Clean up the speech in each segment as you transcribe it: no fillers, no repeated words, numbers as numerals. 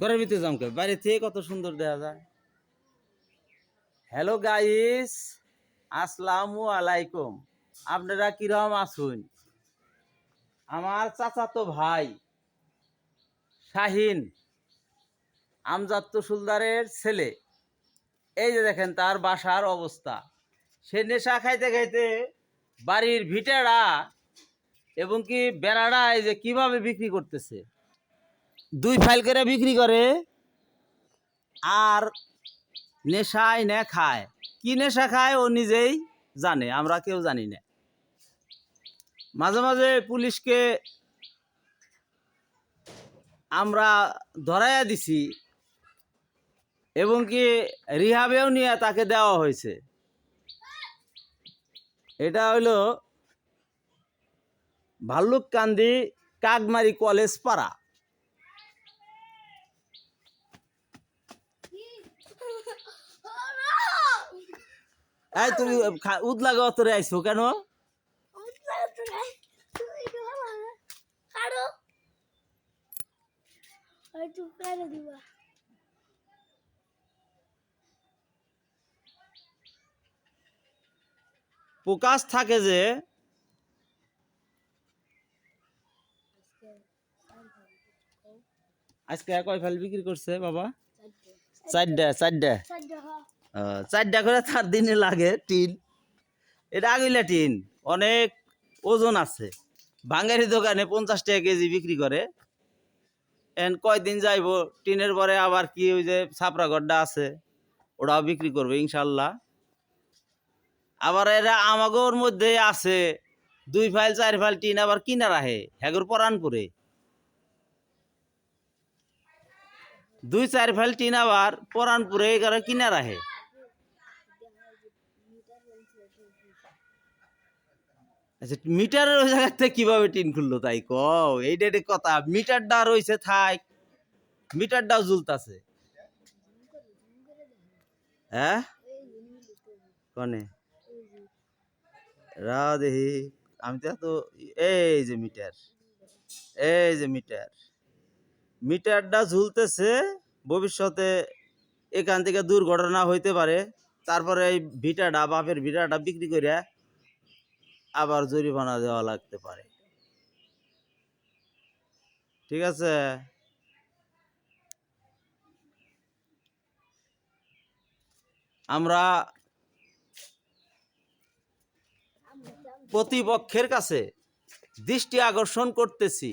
ঘরের ভিতরে জমকে বাইরে থেকে কত সুন্দর দেখা যায়। হ্যালো গাইস, আসসালামু আলাইকুম। আপনারা কিরকম আছেন? আমার চাচাতো ভাই শাহিন আমজাদ তহসিলদারের ছেলে, এই যে দেখেন তার বাসার অবস্থা। সে নেশা খাইতে খাইতে বাড়ির ভিটেরা এবং কি বেড়াটা এই যে কিভাবে বিক্রি করতেছে, 2 ফাইল করে বিক্রি করে আর নেশায় না খায়। কি নেশা খায় ও নিজেই জানে, আমরা কেউ জানি না। মাঝে মাঝে পুলিশকে আমরা ধরাইয়া দিছি এবং কি রিহাবেও নিয়ে তাকে দেওয়া হয়েছে। এটা হইল ভাল্লুককান্দি কাকমারি কলেজ পাড়া। এই তুমি উদলাগে অতরে আইছো কেন? প্রকাশ থাকে যে আজকে কয় ফাইল বিক্রি করছে বাবা? 4টা করে তার দিনে লাগে টিন। এটা আগুলা টিন, অনেক ওজন আছে। ভাঙ্গারি দোকানে 50 টাকা কেজি বিক্রি করে। এন কয়দিন যাইব টিনের পরে আবার কি ওই যে ছাপড়া গড্ডা আছে ওটাও বিক্রি করবে ইনশাল্লাহ। আবার এরা আমাগোর মধ্যে আছে 2 ফাইল 4 ফাইল টিন আবার কিনা রাখে হ্যাগর পরানপুরে। 2-4 ফাইল টিন আবার পরানপুরে এগারে কিনা রাখে। আচ্ছা, মিটারের ওই জায়গা থেকে কিভাবে টিন খুললো তাই কও? এইটা কথা। মিটারটা রয়েছে থাক, মিটারটাও ঝুলতাছে। হ্যাঁ কনে রা দেখি আমি তো এত। এই যে মিটার, এই যে মিটার, মিটারটা ঝুলতেছে। ভবিষ্যতে এখান থেকে দুর্ঘটনা হইতে পারে। তারপরে এই ভিটাটা বাপের ভিটাটা বিক্রি করে আবার জরিমানা দেওয়া লাগতে পারে। ঠিক আছে? আমরা প্রতিপক্ষের কাছে দৃষ্টি আকর্ষণ করতেছি,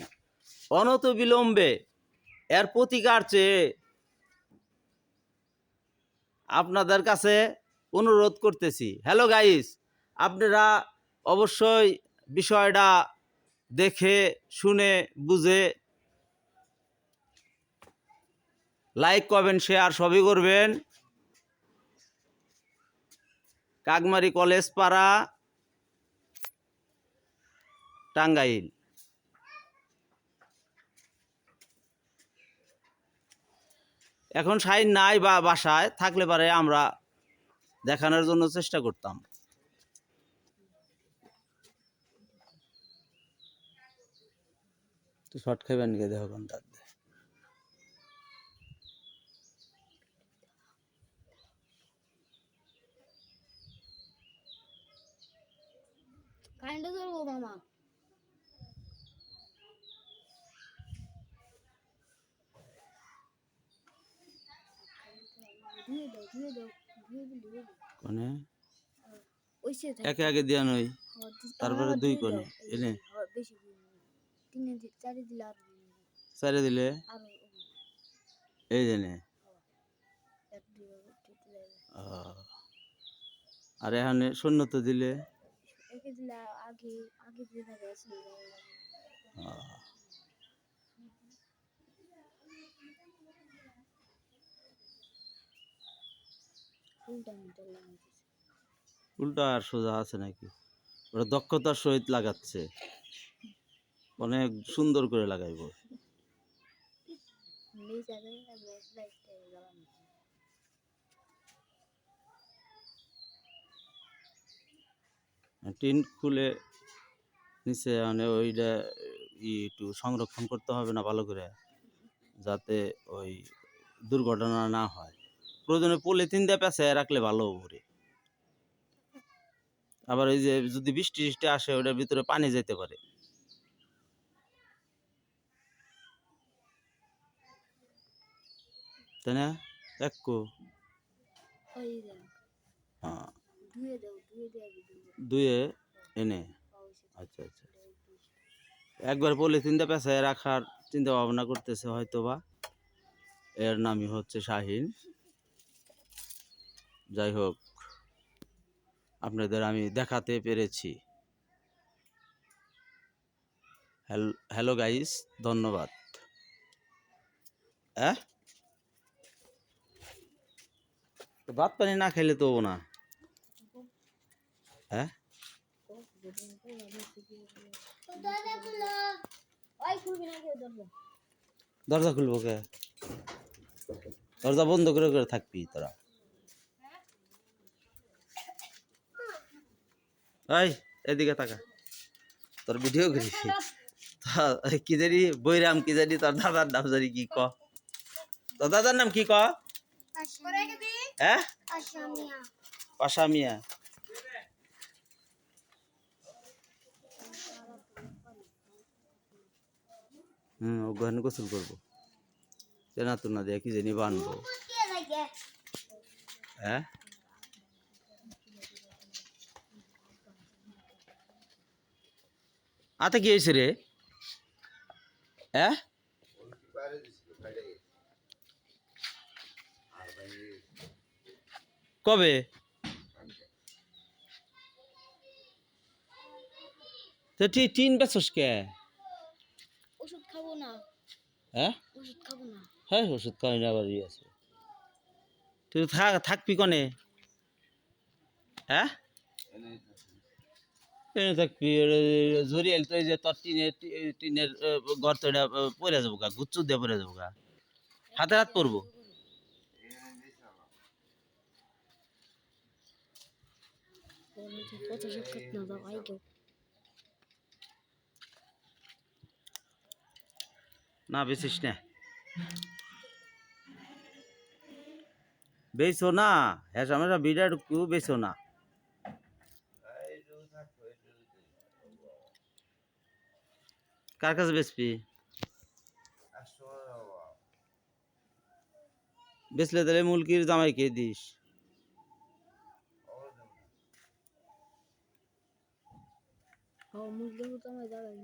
অনতিবিলম্বে এর প্রতিকার চেয়ে আপনাদের কাছে অনুরোধ করতেছি। হ্যালো গাইস, আপনারা অবশ্যই বিষয়টা দেখে শুনে বুঝে লাইক কমেন্ট শেয়ার সবই করবেন। কাকমারি কলেজ পাড়া, টাঙ্গাইল। এখন শাহিন নাই বা বাসায় থাকলে পারে আমরা দেখানোর জন্য চেষ্টা করতাম। তো শর্ট খাইবেন গিয়ে দেখো কোন তার কারেন্টে চলবো মামা। কোনে ওইসে একে আগে দিয়া নই, তারপরে 2 কোনে এনে বেশি তিনে চারি দিলে আর চারে দিলে আরো এই জেনে। এক দুই আর এখানে শূন্যত দিলে একে দিলে আগে আগে দিয়ে থাকে উল্টা মিটার লাগাইছে। উল্টা আর সোজা আছে নাকি? ওরা দক্ষতার সহিত লাগাচ্ছে, অনেক সুন্দর করে লাগাইব। এই জায়গায় লাইটটা জ্বালানো টিন খুলে নিচে মানে ওইটা একটু সংরক্ষণ করতে হবে না ভালো করে। যাতে ওই দুর্ঘটনা না হয়। প্রয়োজনে পলিথিন দিয়ে পেঁচায় রাখলে ভালো উপরে। আবার এই যে যদি বৃষ্টি টিষ্টি আসে ওটার ভিতরে পানি যেতে পারে, তাই না? একটু ওই দেন ধুয়ে দাও ধুয়ে এনে, আচ্ছা আচ্ছা, একবার পলিথিন দিয়ে পেঁচায় রাখার চিন্তা ভাবনা করতেছে হয়তো বা। এর নামই হচ্ছে শাহিন। যাই হোক, আপনাদের আমি দেখাতে পেরেছি। হ্যালো গাইস, ধন্যবাদ। হ্যাঁ, ভাত পানি না খাইলে তো হবো না। হ্যাঁ, দরজা খুলবো কে? দরজা বন্ধ করে করে থাকবি তোরা। এই এদিকে তাকা, তোর ভিডিও করিস। কি জানি বৈরাম, কি জানি তোর দাদার নাম জানি কি ক, তোর দাদার নাম কি ক? হ্যাঁ, পাশা মিয়া। ওখানে গোসল করবো, চেনা তো না দিয়ে কি জানি বানবো। হ্যাঁ, আতে কি হয়েছে রে? হ্যাঁ, কবে? তো টিন বেচস কে? ওষুধ খাবো না, হ্যাঁ, ওষুধ খাবো না। হ্যাঁ, ওষুধ খাওয়াই আবার ইয়ে আছে। তুই থাকবি কনে? হ্যাঁ, এনে থাকবি। ঝরিয়াল তো এই যে তোর টিনের ঘর তো এটা পরে যাবো গা, গুচ্ছু দিয়ে পরে যাবো গা, হাতে হাত পরবো। কত সাক্ষাৎ না দাও আই কেউ না বেচিস না, বেচো না, হ্যাঁ আমরা বিড়ার কেউ বেচো না। কার কাছে বেচবি? বেচলে তাহলে মুলকির জামাইকে দিস। মুরগি তো আমার দাঁড়াই